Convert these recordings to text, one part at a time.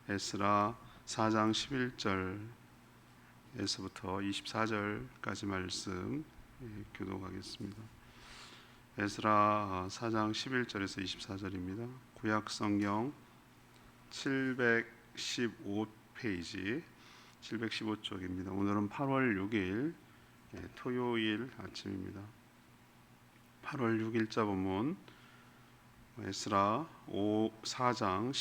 에스라 4장 11절에서부터 24절까지 말씀 교독하겠습니다. 에스라 4장 11절에서 24절입니다. 구약 성경 715페이지 715쪽입니다. 오늘은 8월 6일 토요일 아침입니다. 8월 6일자 본문 에스라 4장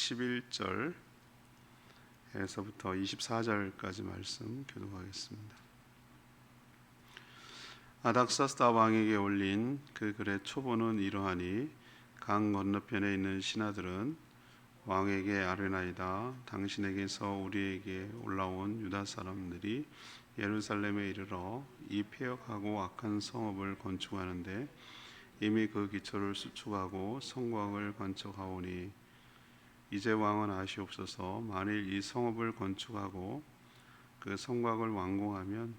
11절에서부터 24절까지 말씀 교독하겠습니다. 아닥사스다 왕에게 올린 그 글의 초본은 이러하니 강 건너편에 있는 신하들은 왕에게 아뢰나이다. 당신에게서 우리에게 올라온 유다 사람들이 예루살렘에 이르러 이 폐역하고 악한 성읍을 건축하는데 이미 그 기초를 수축하고 성곽을 건축하오니 이제 왕은 아시옵소서. 만일 이 성읍을 건축하고 그 성곽을 완공하면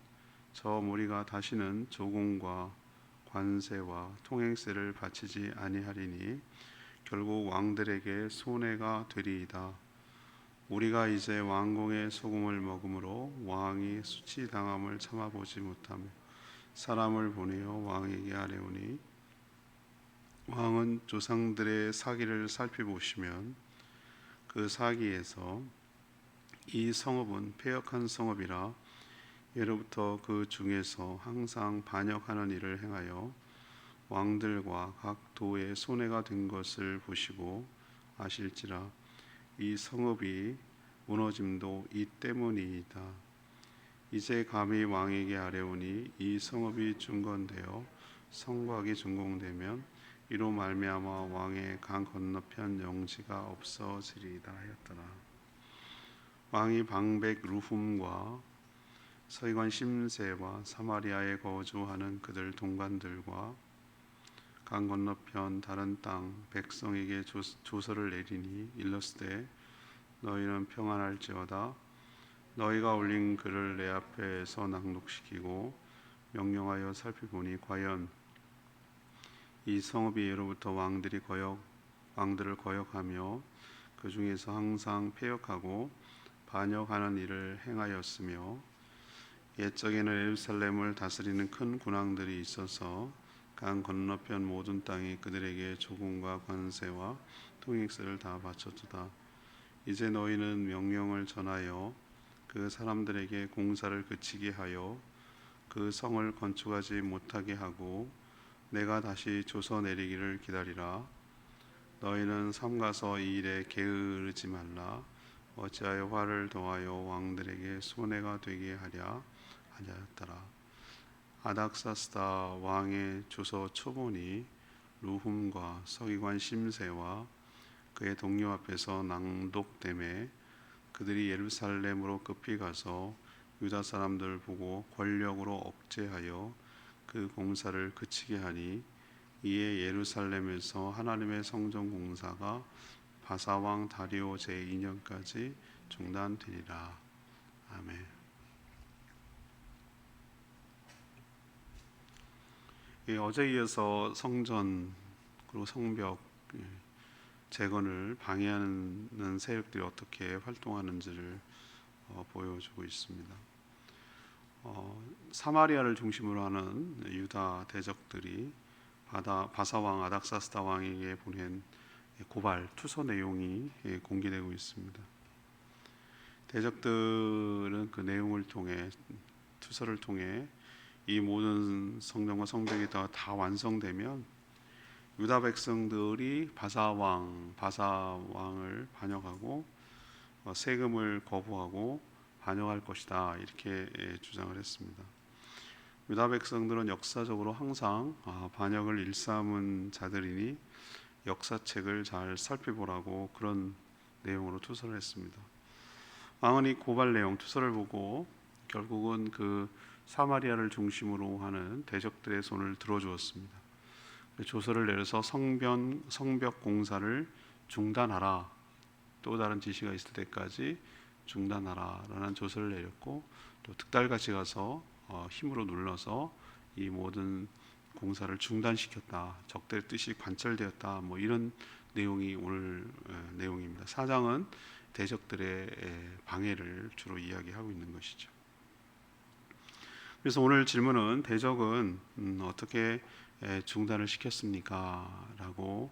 저 무리가 다시는 조공과 관세와 통행세를 바치지 아니하리니 결국 왕들에게 손해가 되리이다. 우리가 이제 왕궁의 소금을 먹음으로 왕이 수치당함을 참아보지 못하며 사람을 보내어 왕에게 아뢰오니 왕은 조상들의 사기를 살펴보시면 그 사기에서 이 성읍은 패역한 성읍이라 예로부터 그 중에서 항상 반역하는 일을 행하여 왕들과 각 도에 손해가 된 것을 보시고 아실지라 이 성읍이 무너짐도 이 때문이이다. 이제 감히 왕에게 아뢰오니 이 성읍이 중건되어 성곽이 준공되면 이로 말미암아 왕의 강 건너편 영지가 없어지리이다 하였더라. 왕이 방백 루훔과 서기관 심세와 사마리아에 거주하는 그들 동관들과 강 건너편 다른 땅 백성에게 조서를 내리니 일렀으되 너희는 평안할지어다. 너희가 올린 글을 내 앞에서 낭독시키고 명령하여 살펴보니 과연 이 성읍이 예로부터 왕들을 거역하며 그 중에서 항상 패역하고 반역하는 일을 행하였으며 옛적에는 예루살렘을 다스리는 큰 군왕들이 있어서 강 건너편 모든 땅이 그들에게 조공과 관세와 통행세를 다 바쳤도다. 이제 너희는 명령을 전하여 그 사람들에게 공사를 그치게 하여 그 성을 건축하지 못하게 하고 내가 다시 조서 내리기를 기다리라. 너희는 삼가서 이 일에 게으르지 말라. 어찌하여 화를 더하여 왕들에게 손해가 되게 하랴 하였더라. 아닥사스다 왕의 조서 초본이 루훔과 서기관 심세와 그의 동료 앞에서 낭독되매 그들이 예루살렘으로 급히 가서 유다 사람들 보고 권력으로 억제하여 그 공사를 그치게 하니 이에 예루살렘에서 하나님의 성전 공사가 바사왕 다리오 제2년까지 중단되리라. 아멘. 어제 이어서 성전 그리고 성벽 재건을 방해하는 세력들이 어떻게 활동하는지를 보여주고 있습니다. 사마리아를 중심으로 하는 유다 대적들이 바사왕 아닥사스다 왕에게 보낸 고발 투서 내용이 공개되고 있습니다. 대적들은 그 내용을 통해 투서를 통해 이 모든 성전과 성벽이 다 완성되면 유다 백성들이 바사왕을 반역하고 세금을 거부하고 반역할 것이다 이렇게 주장을 했습니다. 유다 백성들은 역사적으로 항상 반역을 일삼은 자들이니 역사책을 잘 살펴보라고 그런 내용으로 투서를 했습니다. 왕은 이 고발 내용 투서를 보고 결국은 그 사마리아를 중심으로 하는 대적들의 손을 들어주었습니다. 조서를 내려서 성벽 공사를 중단하라, 또 다른 지시가 있을 때까지 중단하라 라는 조서를 내렸고 또 득달같이 가서 힘으로 눌러서 이 모든 공사를 중단시켰다, 적들의 뜻이 관철되었다, 이런 내용이 오늘 내용입니다. 4장은 대적들의 방해를 주로 이야기하고 있는 것이죠. 그래서 오늘 질문은 대적은 어떻게 중단을 시켰습니까? 라고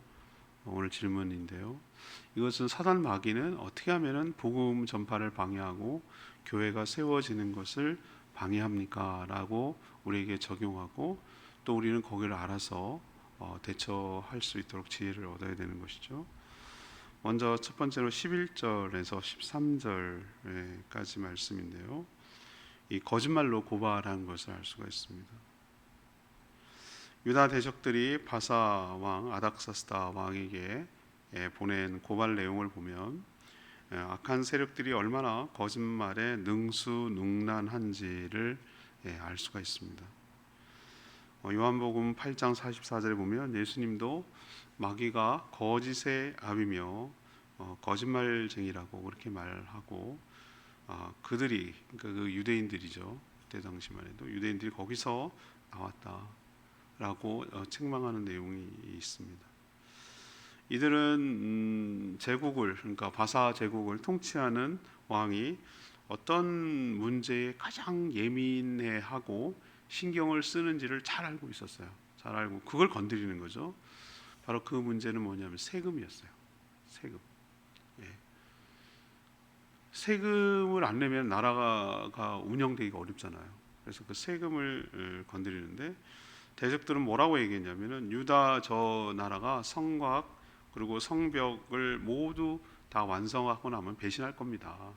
오늘 질문인데요. 이것은 사단 마귀는 어떻게 하면은 복음 전파를 방해하고 교회가 세워지는 것을 방해합니까? 라고 우리에게 적용하고 또 우리는 거기를 알아서 대처할 수 있도록 지혜를 얻어야 되는 것이죠. 먼저 첫 번째로 11절에서 13절까지 말씀인데요. 이 거짓말로 고발한 것을 알 수가 있습니다. 유다 대적들이 바사 왕 아닥사스다 왕에게 보낸 고발 내용을 보면 악한 세력들이 얼마나 거짓말에 능수능란한지를 알 수가 있습니다. 요한복음 8장 44절에 보면 예수님도 마귀가 거짓의 아비며 거짓말쟁이라고 그렇게 말하고 그들이 그러니까 그 유대인들이죠. 그때 당시만 해도 유대인들이 거기서 나왔다라고 책망하는 내용이 있습니다. 이들은 제국을 그러니까 바사 제국을 통치하는 왕이 어떤 문제에 가장 예민해하고 신경을 쓰는지를 잘 알고 있었어요. 잘 알고 그걸 건드리는 거죠. 바로 그 문제는 뭐냐면 세금이었어요. 세금. 예. 세금을 안 내면 나라가 운영되기가 어렵잖아요. 그래서 그 세금을 건드리는데 대적들은 뭐라고 얘기했냐면은 유다 저 나라가 성곽 그리고 성벽을 모두 다 완성하고 나면 배신할 겁니다.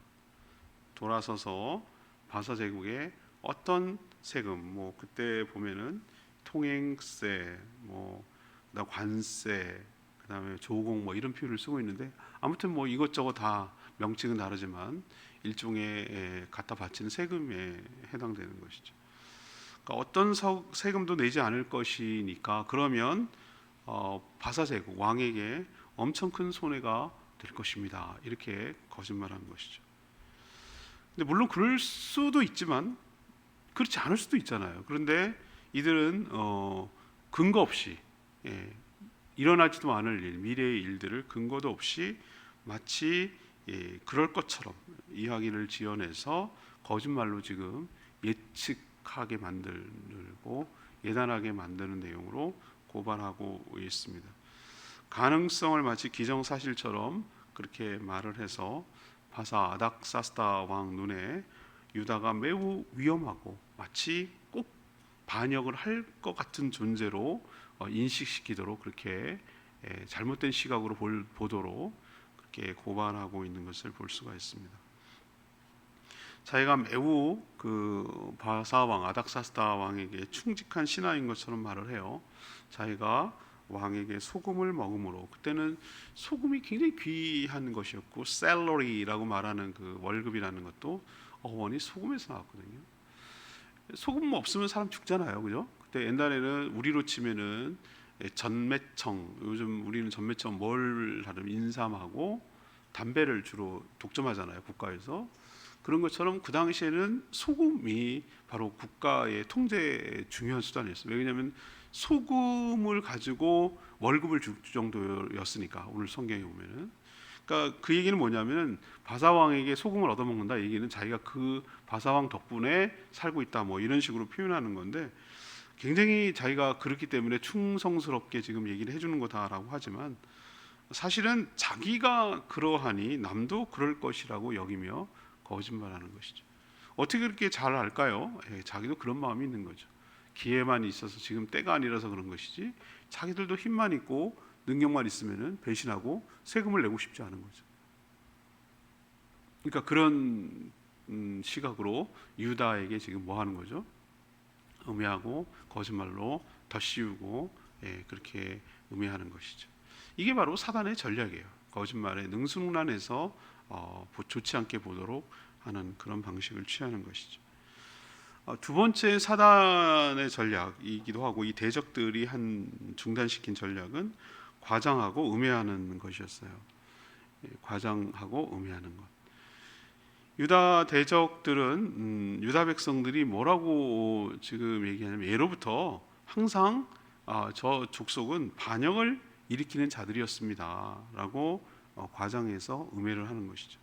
돌아서서 바사 제국에 어떤 세금 뭐 그때 보면은 통행세 뭐 그다음 관세 그다음에 조공 뭐 이런 표현을 쓰고 있는데 아무튼 뭐 이것저것 다 명칭은 다르지만 일종의 갖다 바치는 세금에 해당되는 것이죠. 그러니까 어떤 세금도 내지 않을 것이니까 그러면 바사 제국 왕에게 엄청 큰 손해가 될 것입니다. 이렇게 거짓말한 것이죠. 근데 물론 그럴 수도 있지만 그렇지 않을 수도 있잖아요. 그런데 이들은 근거 없이 일어나지도 않을 일, 미래의 일들을 근거도 없이 마치 그럴 것처럼 이야기를 지어내서 거짓말로 지금 예측하게 만들고 예단하게 만드는 내용으로 고발하고 있습니다. 가능성을 마치 기정사실처럼 그렇게 말을 해서 바사 아닥사스다 왕 눈에 유다가 매우 위험하고 마치 꼭 반역을 할 것 같은 존재로 인식시키도록 그렇게 잘못된 시각으로 보도록 그렇게 고발하고 있는 것을 볼 수가 있습니다. 자기가 매우 그 바사 왕 아닥사스다 왕에게 충직한 신하인 것처럼 말을 해요. 자기가 왕에게 소금을 먹음으로 그때는 소금이 굉장히 귀한 것이었고 셀러리라고 말하는 그 월급이라는 것도 어원이 소금에서 나왔거든요. 소금 없으면 사람 죽잖아요, 그죠? 그때 옛날에는 우리로 치면은 전매청 요즘 우리는 전매청 뭘 하면 인삼하고 담배를 주로 독점하잖아요, 국가에서. 그런 것처럼 그 당시에는 소금이 바로 국가의 통제의 중요한 수단이었어요. 왜냐하면 소금을 가지고 월급을 줄 정도였으니까 오늘 성경에 보면은. 그러니까 그 얘기는 뭐냐면 바사왕에게 소금을 얻어먹는다 얘기는 자기가 그 바사왕 덕분에 살고 있다 뭐 이런 식으로 표현하는 건데 굉장히 자기가 그렇기 때문에 충성스럽게 지금 얘기를 해주는 거다라고 하지만 사실은 자기가 그러하니 남도 그럴 것이라고 여기며 거짓말하는 것이죠. 어떻게 그렇게 잘 알까요? 자기도 그런 마음이 있는 거죠. 기회만 있어서 지금 때가 아니라서 그런 것이지 자기들도 힘만 있고 능력만 있으면은 배신하고 세금을 내고 싶지 않은 거죠. 그러니까 그런 시각으로 유다에게 지금 뭐 하는 거죠? 음해하고 거짓말로 덧씌우고 그렇게 음해하는 것이죠. 이게 바로 사단의 전략이에요. 거짓말에 능수능란해서 좋지 않게 보도록 하는 그런 방식을 취하는 것이죠. 두 번째 사단의 전략이기도 하고 이 대적들이 한 중단시킨 전략은 과장하고 음해하는 것이었어요. 과장하고 음해하는 것. 유다 대적들은 유다 백성들이 뭐라고 지금 얘기하냐면 예로부터 항상 저 족속은 반역을 일으키는 자들이었습니다라고 과장해서 음해를 하는 것이죠.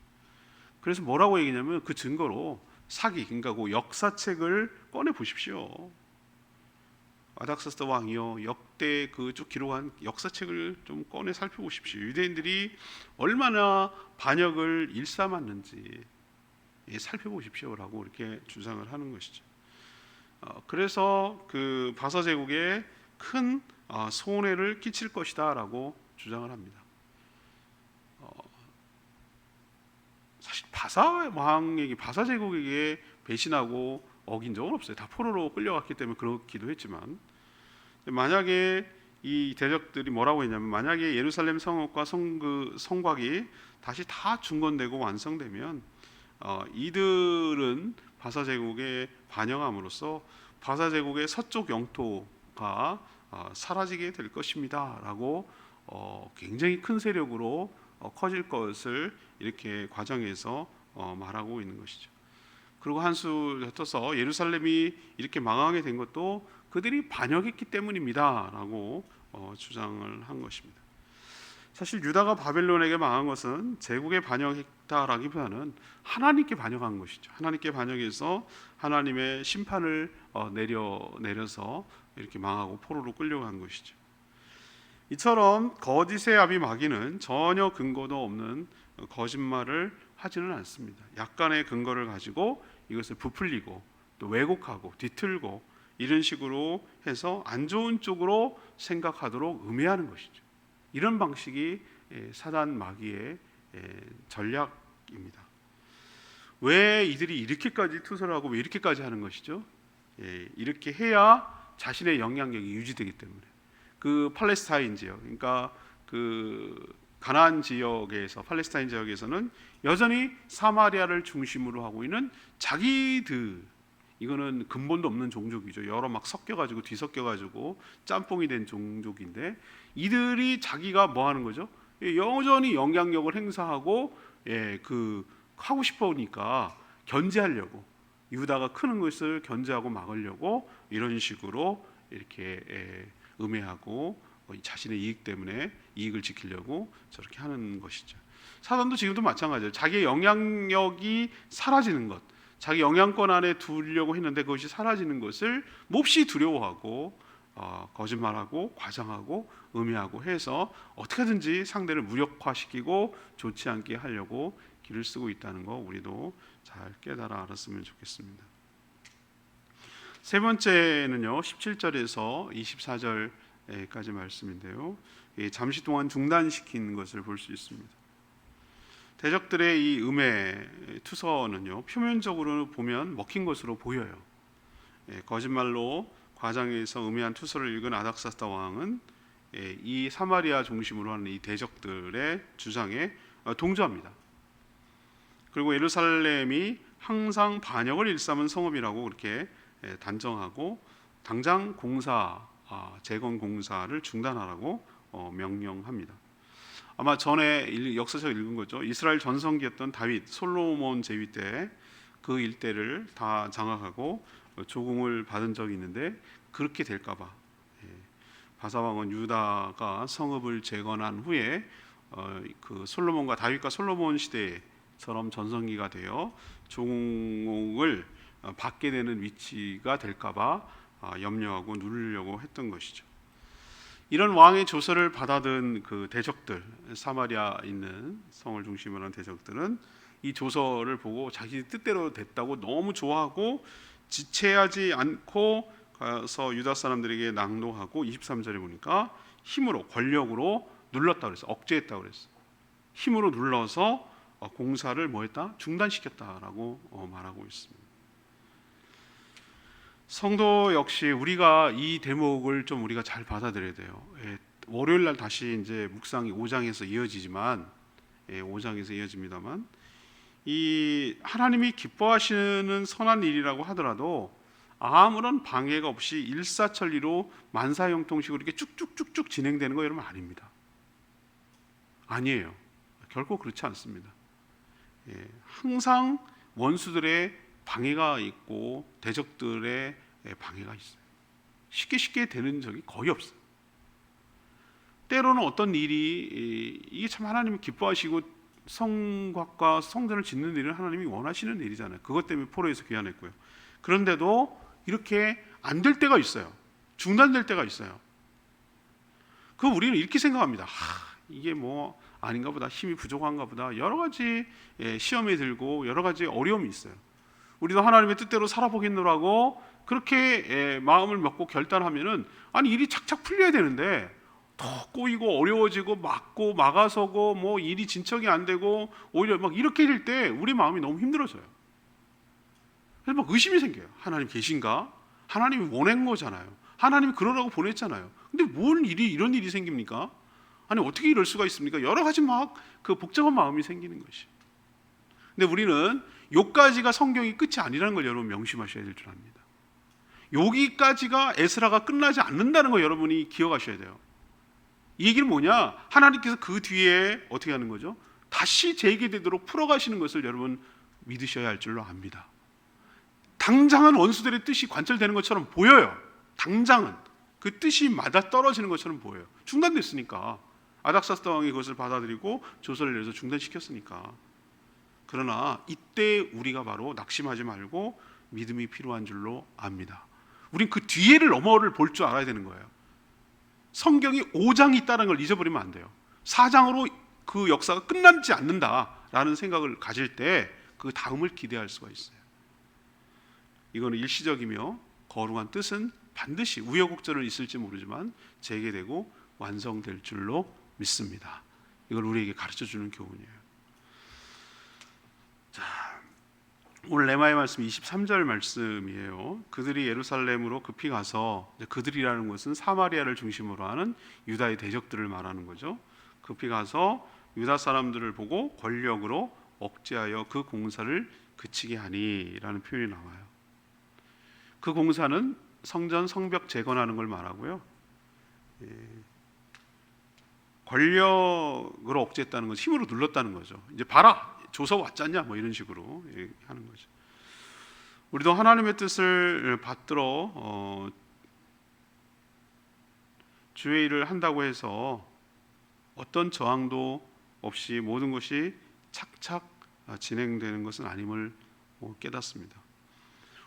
그래서 뭐라고 얘기냐면 그 증거로 사기, 그러니까 그 역사책을 꺼내 보십시오. 아닥사스다 왕이요, 역대 그 쭉 기록한 역사책을 좀 꺼내 살펴보십시오. 유대인들이 얼마나 반역을 일삼았는지 살펴보십시오라고 이렇게 주장을 하는 것이죠. 그래서 그 바사 제국에 큰 손해를 끼칠 것이다라고 주장을 합니다. 사실 바사 제국에게 배신하고 어긴 적은 없어요. 다 포로로 끌려갔기 때문에 그렇기도 했지만, 만약에 이 대적들이 뭐라고 했냐면, 만약에 예루살렘 성읍과 성곽이 다시 다 중건되고 완성되면 이들은 바사 제국에 반영함으로써 바사 제국의 서쪽 영토가 사라지게 될 것입니다라고 굉장히 큰 세력으로 커질 것을 이렇게 과정에서 말하고 있는 것이죠. 그리고 한 수 더 예루살렘이 이렇게 망하게 된 것도 그들이 반역했기 때문입니다라고 주장을 한 것입니다. 사실 유다가 바벨론에게 망한 것은 제국에 반역했다라기보다는 하나님께 반역한 것이죠. 하나님께 반역해서 하나님의 심판을 내려서 이렇게 망하고 포로로 끌려간 것이죠. 이처럼 거짓의 아비 마귀는 전혀 근거도 없는 거짓말을 하지는 않습니다. 약간의 근거를 가지고 이것을 부풀리고 또 왜곡하고 뒤틀고 이런 식으로 해서 안 좋은 쪽으로 생각하도록 음해하는 것이죠. 이런 방식이 사단 마귀의 전략입니다. 왜 이들이 이렇게까지 투서를 하고 왜 이렇게까지 하는 것이죠? 이렇게 해야 자신의 영향력이 유지되기 때문에. 그 팔레스타인 지역, 그러니까 그 가나안 지역에서, 팔레스타인 지역에서는 여전히 사마리아를 중심으로 하고 있는 자기들, 이거는 근본도 없는 종족이죠. 여러 막 섞여가지고 뒤섞여가지고 짬뽕이 된 종족인데, 이들이 자기가 뭐 하는 거죠? 여전히 영향력을 행사하고 그 하고 싶으니까 견제하려고, 유다가 크는 것을 견제하고 막으려고 이런 식으로 이렇게 음해하고 자신의 이익 때문에 이익을 지키려고 저렇게 하는 것이죠. 사단도 지금도 마찬가지예요. 자기의 영향력이 사라지는 것, 자기 영향권 안에 두려고 했는데 그것이 사라지는 것을 몹시 두려워하고 거짓말하고 과장하고 음해하고 해서 어떻게든지 상대를 무력화시키고 좋지 않게 하려고 길을 쓰고 있다는 거 우리도 잘 깨달아 알았으면 좋겠습니다. 세 번째는요, 17절에서 24절까지 말씀인데요, 잠시 동안 중단시킨 것을 볼 수 있습니다. 대적들의 이 음해 투서는요, 표면적으로 보면 먹힌 것으로 보여요. 거짓말로 과장해서 음해한 투서를 읽은 아닥사스다 왕은 이 사마리아 중심으로 하는 이 대적들의 주장에 동조합니다. 그리고 예루살렘이 항상 반역을 일삼은 성읍이라고 그렇게 단정하고 당장 재건 공사를 중단하라고 명령합니다. 아마 전에 역사적 읽은 거죠. 이스라엘 전성기였던 다윗, 솔로몬 제위 때 그 일대를 다 장악하고 조공을 받은 적이 있는데, 그렇게 될까봐 바사왕은 유다가 성읍을 재건한 후에 그 솔로몬과 다윗과 솔로몬 시대처럼 전성기가 되어 조공을 받게 되는 위치가 될까봐 염려하고 누르려고 했던 것이죠. 이런 왕의 조서를 받아든 그 대적들, 사마리아 있는 성을 중심으로 한 대적들은 이 조서를 보고 자기 뜻대로 됐다고 너무 좋아하고 지체하지 않고 가서 유다 사람들에게 낭독하고, 23절에 보니까 힘으로, 권력으로 눌렀다 그랬어. 억제했다 그랬어. 힘으로 눌러서 공사를 뭐했다? 중단시켰다라고 말하고 있습니다. 성도 역시 우리가 이 대목을 좀 우리가 잘 받아들여야 돼요. 월요일 날 다시 이제 묵상이 5장에서 이어지지만, 5장에서 이어집니다만, 이 하나님이 기뻐하시는 선한 일이라고 하더라도 아무런 방해가 없이 일사천리로 만사형통식으로 이렇게 쭉쭉쭉쭉 진행되는 거 여러분 아닙니다. 아니에요. 결코 그렇지 않습니다. 항상 원수들의 방해가 있고 대적들의 방해가 있어요. 쉽게 되는 적이 거의 없어요. 때로는 어떤 일이 이게 참 하나님이 기뻐하시고 성곽과 성전을 짓는 일은 하나님이 원하시는 일이잖아요. 그것 때문에 포로에서 귀환했고요. 그런데도 이렇게 안 될 때가 있어요. 중단될 때가 있어요. 그 우리는 이렇게 생각합니다. 이게 뭐 아닌가 보다, 힘이 부족한가 보다, 여러 가지 시험에 들고 여러 가지 어려움이 있어요. 우리도 하나님의 뜻대로 살아보겠노라고 그렇게 마음을 먹고 결단하면은, 아니 일이 착착 풀려야 되는데 더 꼬이고 어려워지고 막고 막아서고 뭐 일이 진척이 안 되고 오히려 막 이렇게 될 때 우리 마음이 너무 힘들어져요. 그래서 막 의심이 생겨요. 하나님 계신가? 하나님이 원한 거잖아요. 하나님이 그러라고 보냈잖아요. 근데 뭘 이런 일이 생깁니까? 아니 어떻게 이럴 수가 있습니까? 여러 가지 막 그 복잡한 마음이 생기는 것이. 근데 우리는 여기까지가 성경이 끝이 아니라는 걸 여러분 명심하셔야 될 줄 압니다. 여기까지가 에스라가 끝나지 않는다는 거 여러분이 기억하셔야 돼요. 이 얘기는 뭐냐? 하나님께서 그 뒤에 어떻게 하는 거죠? 다시 재개되도록 풀어가시는 것을 여러분 믿으셔야 할 줄로 압니다. 당장은 원수들의 뜻이 관철되는 것처럼 보여요. 당장은 그 뜻이 맞아 떨어지는 것처럼 보여요. 중단됐으니까. 아닥사스 왕이 그것을 받아들이고 조서를 내서 중단시켰으니까. 그러나 이때 우리가 바로 낙심하지 말고 믿음이 필요한 줄로 압니다. 우린 그 뒤에를 너머를 볼 줄 알아야 되는 거예요. 성경이 5장이 있다는 걸 잊어버리면 안 돼요. 4장으로 그 역사가 끝나지 않는다라는 생각을 가질 때 그 다음을 기대할 수가 있어요. 이거는 일시적이며 거룩한 뜻은 반드시 우여곡절은 있을지 모르지만 재개되고 완성될 줄로 믿습니다. 이걸 우리에게 가르쳐주는 교훈이에요. 자, 오늘 레마의 말씀 23절 말씀이에요. 그들이 예루살렘으로 급히 가서, 그들이라는 것은 사마리아를 중심으로 하는 유다의 대적들을 말하는 거죠. 급히 가서 유다 사람들을 보고 권력으로 억제하여 그 공사를 그치게 하니라는 표현이 나와요. 그 공사는 성전 성벽 재건하는 걸 말하고요. 권력으로 억제했다는 건 힘으로 눌렀다는 거죠. 이제 봐라, 조서 왔잖냐, 뭐 이런 식으로 하는 거죠. 우리도 하나님의 뜻을 받들어 주의 일을 한다고 해서 어떤 저항도 없이 모든 것이 착착 진행되는 것은 아님을 깨닫습니다.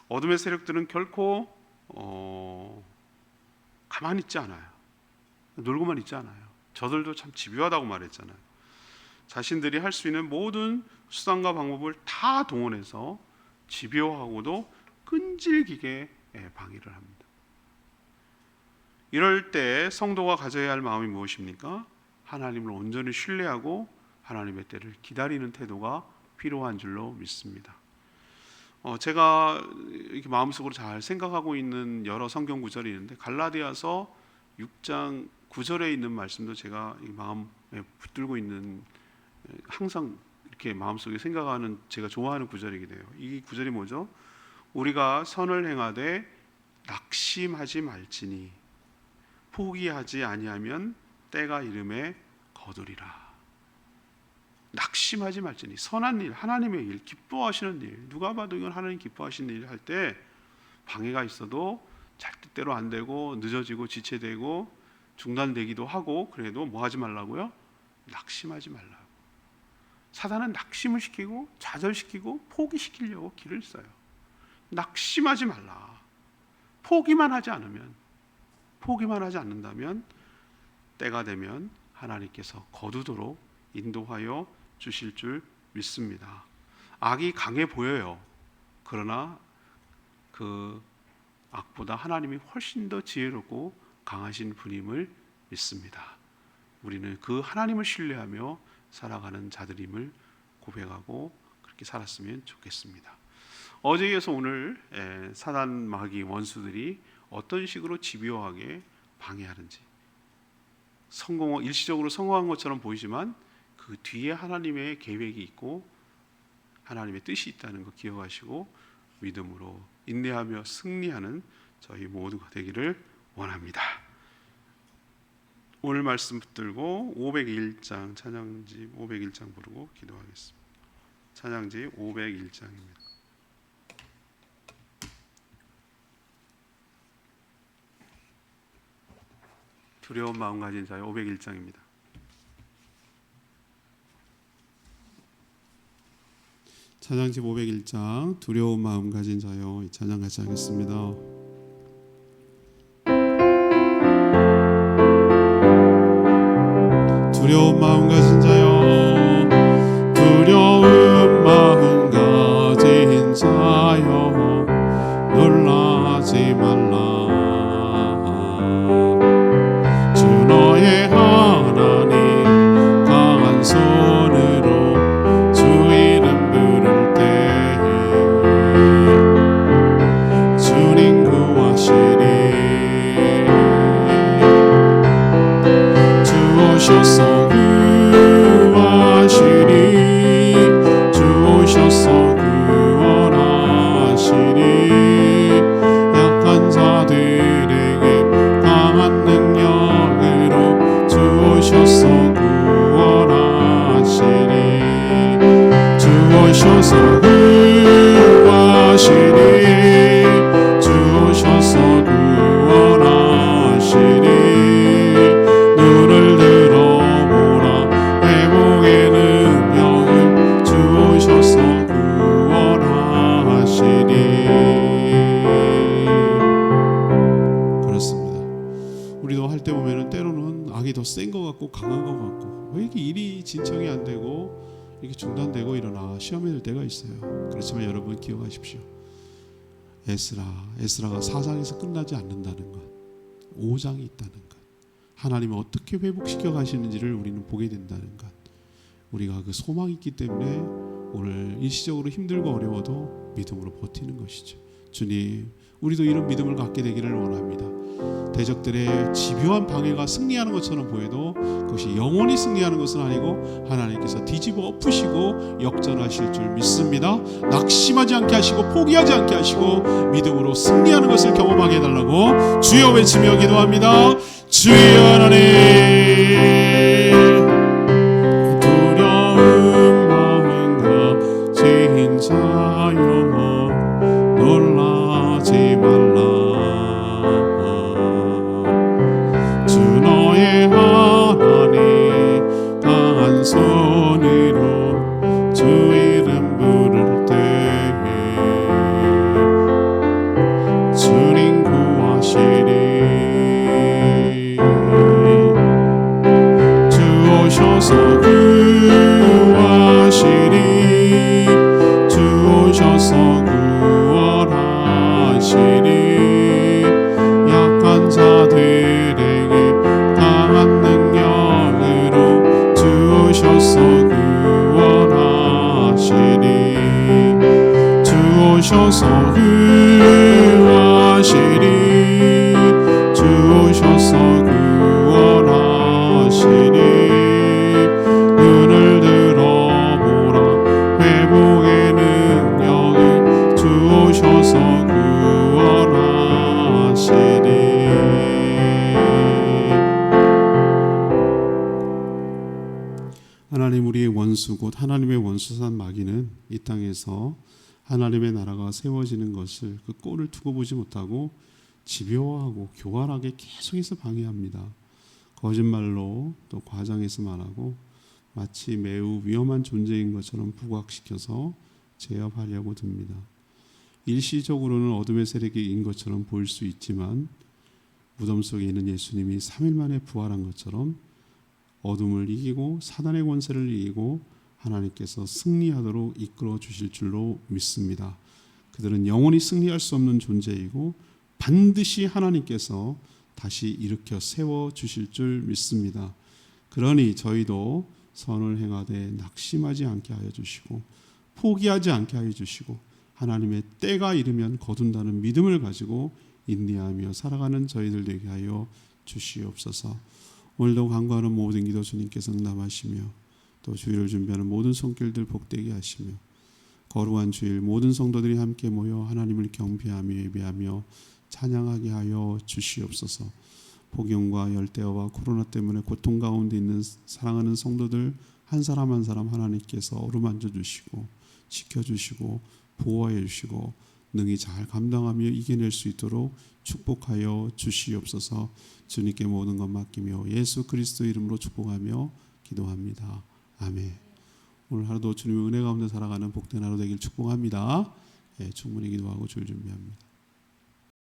어둠의 세력들은 결코 가만히 있지 않아요. 놀고만 있지 않아요. 저들도 참 집요하다고 말했잖아요. 자신들이 할 수 있는 모든 수단과 방법을 다 동원해서 집요하고도 끈질기게 방해를 합니다. 이럴 때 성도가 가져야 할 마음이 무엇입니까? 하나님을 온전히 신뢰하고 하나님의 때를 기다리는 태도가 필요한 줄로 믿습니다. 제가 이렇게 마음속으로 잘 생각하고 있는 여러 성경 구절이 있는데, 갈라디아서 6장 9절에 있는 말씀도 제가 마음에 붙들고 있는, 항상 이렇게 마음속에 생각하는, 제가 좋아하는 구절이기도 해요. 이 구절이 뭐죠? 우리가 선을 행하되 낙심하지 말지니 포기하지 아니하면 때가 이름에 거두리라. 낙심하지 말지니, 선한 일, 하나님의 일, 기뻐하시는 일, 누가 봐도 이건 하나님 기뻐하시는 일 할 때 방해가 있어도 잘 뜻대로 안 되고 늦어지고 지체되고 중단되기도 하고, 그래도 뭐 하지 말라고요? 낙심하지 말라고. 사단은 낙심을 시키고 좌절시키고 포기시키려고 길을 써요. 낙심하지 말라. 포기만 하지 않는다면 때가 되면 하나님께서 거두도록 인도하여 주실 줄 믿습니다. 악이 강해 보여요. 그러나 그 악보다 하나님이 훨씬 더 지혜롭고 강하신 분임을 믿습니다. 우리는 그 하나님을 신뢰하며 살아가는 자들임을 고백하고 그렇게 살았으면 좋겠습니다. 어제에 이어서 오늘 사단, 마귀, 원수들이 어떤 식으로 집요하게 방해하는지, 일시적으로 성공한 것처럼 보이지만 그 뒤에 하나님의 계획이 있고 하나님의 뜻이 있다는 거 기억하시고 믿음으로 인내하며 승리하는 저희 모두가 되기를 원합니다. 오늘 말씀 붙들고 501장, 찬양지 501장 부르고 기도하겠습니다. 찬양지 501장입니다. 두려운 마음 가진 자의 501장입니다. 찬양집 501장 두려운 마음 가진 자여, 이 찬양 같이 하겠습니다. 두려운 마음 가진 자여, 두려운 마음 가진 자여, 놀라지 말라. 주 너의 하나님 강한 손으로 주 이름 부를 때에 주님 구하시리. 주 오셔서 구하시리. 주 오셔서 구원하시리. 약한 자들에게 강한 능력으로 주 오셔서 구원하시리. 주 오셔서 구하시리. 주 오셔서 구원하시리. 눈을 들어보라. 회복의 능력을 주 오셔서 구원하시리. 그렇습니다. 우리도 할 때 보면은 때로는 악이 더 센 것 같고 강한 것 같고, 왜 이렇게 일이 진척이 안 되고 이렇게 중단되고 일어나 시험이 될 때가 있어요. 그렇지만 여러분 기억하십시오. 에스라가 4장에서 끝나지 않는다는 것, 5장이 있다는 것, 하나님이 어떻게 회복시켜 가시는지를 우리는 보게 된다는 것, 우리가 그 소망이 있기 때문에 오늘 일시적으로 힘들고 어려워도 믿음으로 버티는 것이죠. 주님, 우리도 이런 믿음을 갖게 되기를 원합니다. 대적들의 집요한 방해가 승리하는 것처럼 보여도 그것이 영원히 승리하는 것은 아니고 하나님께서 뒤집어 엎으시고 역전하실 줄 믿습니다. 낙심하지 않게 하시고 포기하지 않게 하시고 믿음으로 승리하는 것을 경험하게 해달라고 주여 외치며 기도합니다. 주여 하나님, 두려운 마음 가진 자여, 놀라지 말라. 주 너의 하나님 강한 손으로 주 이름 부를 때에 주님 구하시리. 주 오셔서 구하시리. 주 오셔서 구원하시리. 약한 자들에게 강한 능력으로 주 오셔서 구원하시리. 주 오셔서 구하시리. 주 오셔서 구원하시리. 눈을 들어보라. 회복의 능력을 주 오셔서 구원하시리. 하나님, 우리의 원수 곧 하나님의 원수산 마귀는 이 땅에서 하나님의 나라가 세워지는 것을 그 꼴을 두고 보지 못하고 집요하고 교활하게 계속해서 방해합니다. 거짓말로 또 과장해서 말하고 마치 매우 위험한 존재인 것처럼 부각시켜서 제압하려고 듭니다. 일시적으로는 어둠의 세력인 것처럼 보일 수 있지만 무덤 속에 있는 예수님이 3일 만에 부활한 것처럼 어둠을 이기고 사단의 권세를 이기고 하나님께서 승리하도록 이끌어 주실 줄로 믿습니다. 그들은 영원히 승리할 수 없는 존재이고 반드시 하나님께서 다시 일으켜 세워 주실 줄 믿습니다. 그러니 저희도 선을 행하되 낙심하지 않게 하여 주시고 포기하지 않게 하여 주시고 하나님의 때가 이르면 거둔다는 믿음을 가지고 인내하며 살아가는 저희들 되게 하여 주시옵소서. 오늘도 간구하는 모든 기도 주님께서 응답하시며 또 주일을 준비하는 모든 손길들 복되게 하시며 거룩한 주일 모든 성도들이 함께 모여 하나님을 경배하며 예배하며 찬양하게 하여 주시옵소서. 복용과 열대어와 코로나 때문에 고통 가운데 있는 사랑하는 성도들 한 사람 한 사람 하나님께서 어루만져 주시고 지켜주시고 보호해 주시고 능히 잘 감당하며 이겨낼 수 있도록 축복하여 주시옵소서. 주님께 모든 것 맡기며 예수 그리스도 이름으로 축복하며 기도합니다. 아멘. 오늘 하루도 주님의 은혜 가운데 살아가는 복된 하루 되길 축복합니다. 예, 충분히 기도하고 줄 준비합니다.